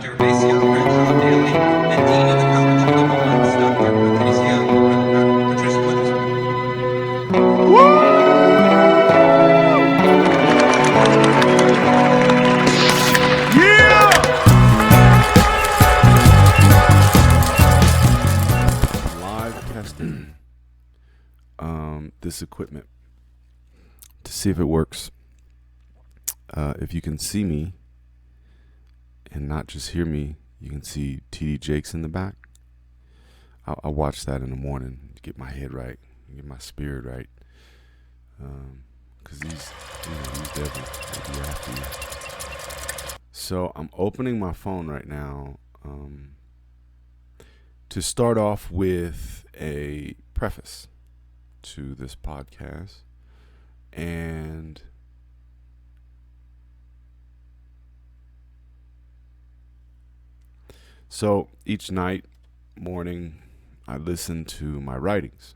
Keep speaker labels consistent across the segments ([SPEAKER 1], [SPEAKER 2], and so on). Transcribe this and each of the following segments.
[SPEAKER 1] Dr. Fyo, curriculum daily, and Dean of the College of Liberal Arts, Dr. Patricia
[SPEAKER 2] Live testing this equipment to see if it works. If you can see me and not just hear me, you can see TD Jakes in the back. I'll watch that in the morning to get my head right, get my spirit right. Because these devils, they be after you. So I'm opening my phone right now to start off with a preface to this podcast. And so each morning, I listen to my writings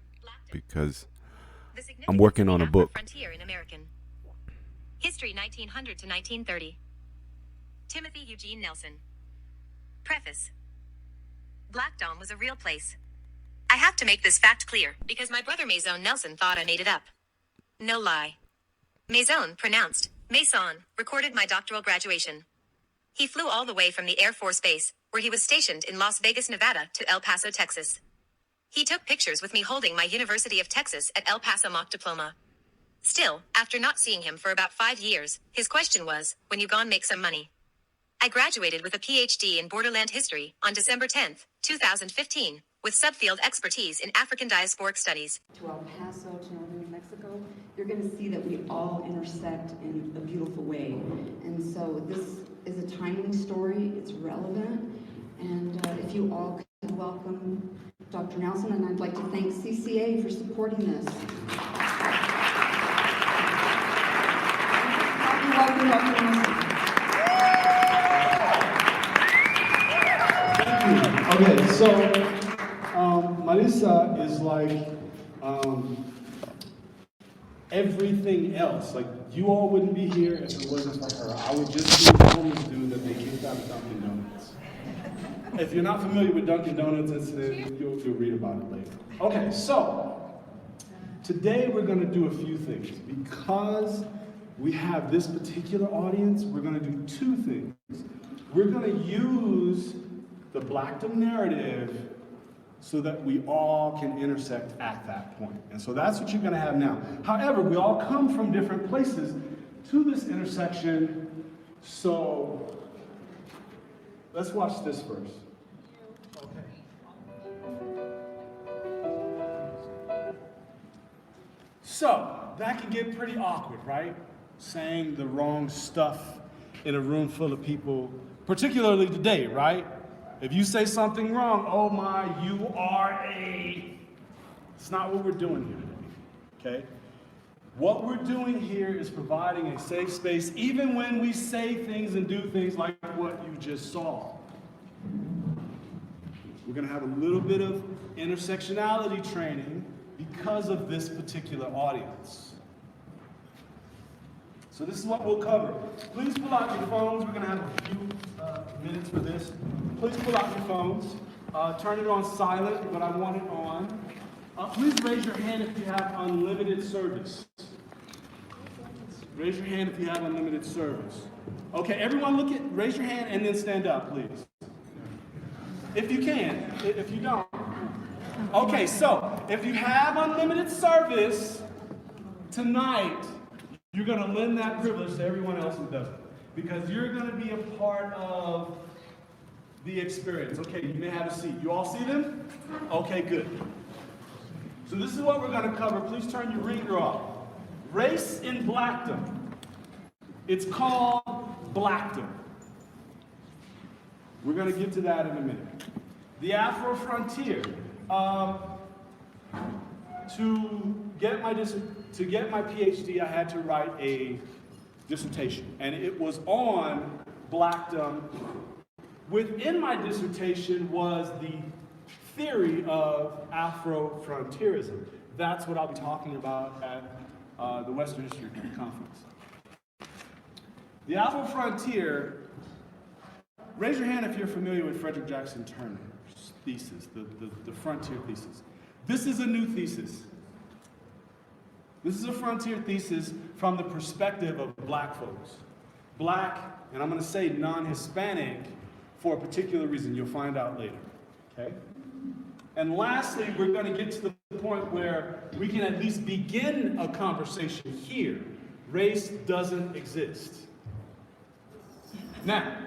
[SPEAKER 2] because I'm working on a book.
[SPEAKER 3] Frontier in American History 1900 to 1930. Timothy Eugene Nelson. Preface. Black Dome was a real place. I have to make this fact clear because my brother Maison Nelson thought I made it up. No lie. Maison, pronounced Maison, recorded my doctoral graduation. He flew all the way from the Air Force Base, where he was stationed in Las Vegas, Nevada, to El Paso, Texas. He took pictures with me holding my University of Texas at El Paso mock diploma. Still, after not seeing him for about 5 years, his question was, when you gone make some money? I graduated with a PhD in Borderland History on December 10th, 2015, with subfield expertise in African diasporic studies.
[SPEAKER 4] To El Paso, to northern New Mexico, you're going to see that we all intersect in a beautiful way. And so this is a timely story, it's relevant, and if you all could welcome Dr. Nelson, and I'd like to thank CCA for supporting this. Welcome, Dr. Nelson.
[SPEAKER 5] Okay, so Marisa is like everything else. Like, you all wouldn't be here if it wasn't for her. I would just be the homeless dude that they kicked out of Dunkin' Donuts. If you're not familiar with Dunkin' Donuts incident, you'll read about it later. Okay, so today we're going to do a few things. Because we have this particular audience, we're going to do two things. We're going to use the Blackdom narrative so that we all can intersect at that point. And so that's what you're going to have now. However, we all come from different places to this intersection, so let's watch this first. So, that can get pretty awkward, right? Saying the wrong stuff in a room full of people, particularly today, right? If you say something wrong, oh my, you are a... It's not what we're doing here today, okay? What we're doing here is providing a safe space, even when we say things and do things like what you just saw. We're gonna have a little bit of intersectionality training because of this particular audience. So this is what we'll cover. Please pull out your phones. We're going to have a few minutes for this. Please pull out your phones. Turn it on silent, but I want it on. Please raise your hand if you have unlimited service. Raise your hand if you have unlimited service. Okay, everyone raise your hand and then stand up, please. If you can. If you don't. Okay, so if you have unlimited service tonight, you're going to lend that privilege to everyone else who doesn't, because you're going to be a part of the experience. Okay, you may have a seat. You all see them? Okay, good. So this is what we're going to cover. Please turn your reader off. Race in Blackdom. It's called Blackdom. We're going to get to that in a minute. The Afro Frontier. To get my PhD, I had to write a dissertation, and it was on Blackdom. Within my dissertation was the theory of Afro-frontierism. That's what I'll be talking about at the Western History Conference. The Afro-frontier raise your hand if you're familiar with Frederick Jackson Turner's thesis, the frontier thesis. This is a new thesis. This is a frontier thesis from the perspective of black folks. Black, and I'm going to say non-Hispanic for a particular reason. You'll find out later, okay? And lastly, we're going to get to the point where we can at least begin a conversation here. Race doesn't exist. Now,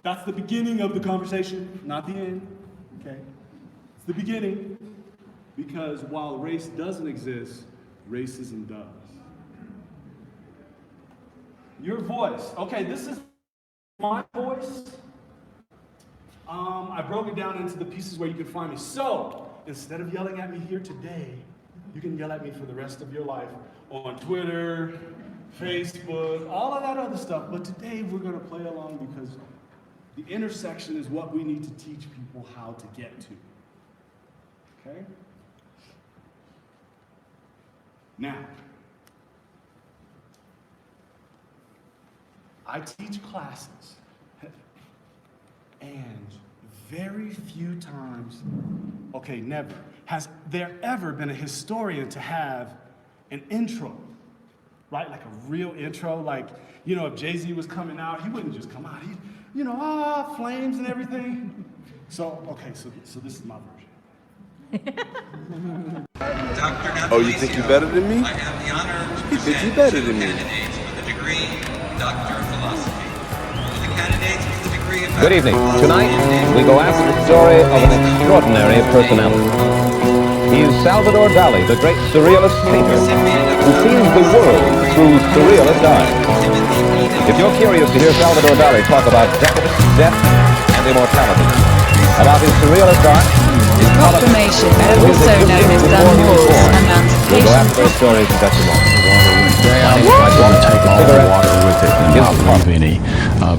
[SPEAKER 5] that's the beginning of the conversation, not the end, okay? It's the beginning, because while race doesn't exist, racism does. Your voice. Okay, this is my voice. I broke it down into the pieces where you can find me. So, instead of yelling at me here today, you can yell at me for the rest of your life on Twitter, Facebook, all of that other stuff. But today we're going to play along because the intersection is what we need to teach people how to get to. Okay? Now, I teach classes, and very few times, okay, never, has there ever been a historian to have an intro, right? Like a real intro, like, you know, if Jay-Z was coming out, he wouldn't just come out, he'd, you know, flames and everything. So, okay, so this is my version.
[SPEAKER 2] Oh, you think you're better than me?
[SPEAKER 1] I have the honor to
[SPEAKER 2] You think
[SPEAKER 1] present
[SPEAKER 2] you're better
[SPEAKER 1] two
[SPEAKER 2] than me?
[SPEAKER 1] candidates for the degree Doctor of Philosophy. The candidates for the degree of
[SPEAKER 6] Good evening. Tonight, we go after the story of an extraordinary personality. He is Salvador Dali, the great surrealist painter, who sees the world through surrealist eyes. If you're curious to hear Salvador Dali talk about decadence, death, and immortality, about his surrealist art, his
[SPEAKER 7] Proclamation,
[SPEAKER 6] and his
[SPEAKER 7] also known as
[SPEAKER 6] existence
[SPEAKER 7] the
[SPEAKER 6] before he was
[SPEAKER 7] Moors
[SPEAKER 6] born, we'll go
[SPEAKER 7] Emancipation
[SPEAKER 6] after those stories in just a moment.
[SPEAKER 8] Water went down,
[SPEAKER 6] My name is Mike Wallace.
[SPEAKER 8] take all the
[SPEAKER 6] Cigarette
[SPEAKER 8] water with it and
[SPEAKER 6] is
[SPEAKER 8] not
[SPEAKER 6] the
[SPEAKER 8] leave any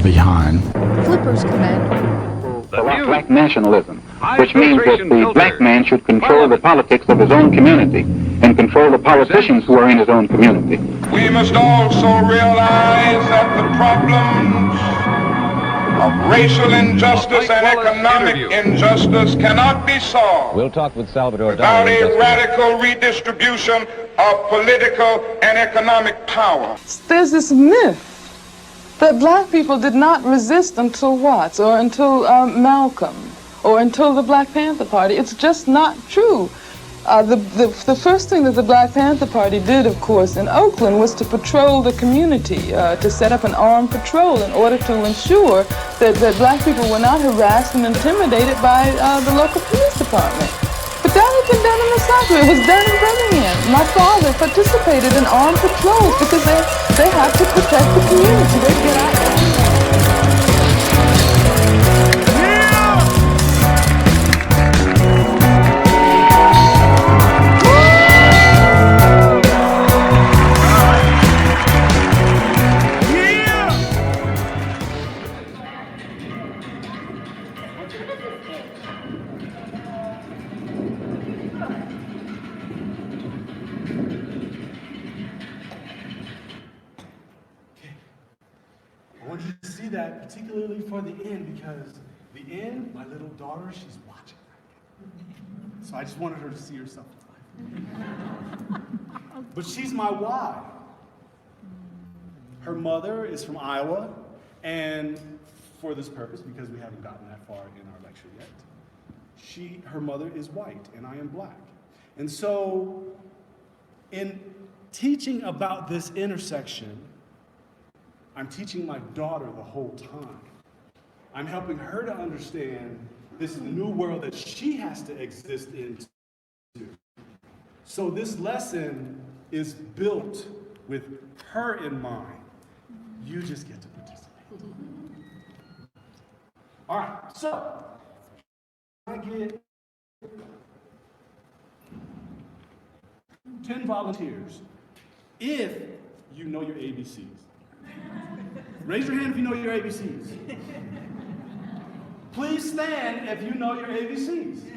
[SPEAKER 8] behind.
[SPEAKER 7] Flippers Commander.
[SPEAKER 9] Black nationalism, which means that the black man should control the politics of his own community and control the politicians who are in his own community.
[SPEAKER 10] We must also realize that the problems of racial injustice and economic injustice cannot be solved
[SPEAKER 6] We'll talk with Salvador
[SPEAKER 10] without
[SPEAKER 6] Dali in
[SPEAKER 10] a
[SPEAKER 6] just a minute.
[SPEAKER 10] radical redistribution of political and economic power.
[SPEAKER 11] There's this myth that black people did not resist until Watts or until Malcolm or until the Black Panther Party. It's just not true. The first thing that the Black Panther Party did, of course, in Oakland was to patrol the community, to set up an armed patrol in order to ensure that black people were not harassed and intimidated by the local police department. But that had been done in the South. It was done in Birmingham. My father participated in armed patrols because they have to protect the community. They get out there.
[SPEAKER 5] I want you to see that, particularly for the end, because the end, my little daughter, she's watching. So I just wanted her to see herself. But she's my why. Her mother is from Iowa, and for this purpose, because we haven't gotten that far in our lecture yet, her mother is white, and I am black. And so, in teaching about this intersection, I'm teaching my daughter the whole time. I'm helping her to understand this new world that she has to exist into. So this lesson is built with her in mind. You just get to participate. All right, so I get 10 volunteers if you know your ABCs. Raise your hand if you know your ABCs. Please stand if you know your ABCs.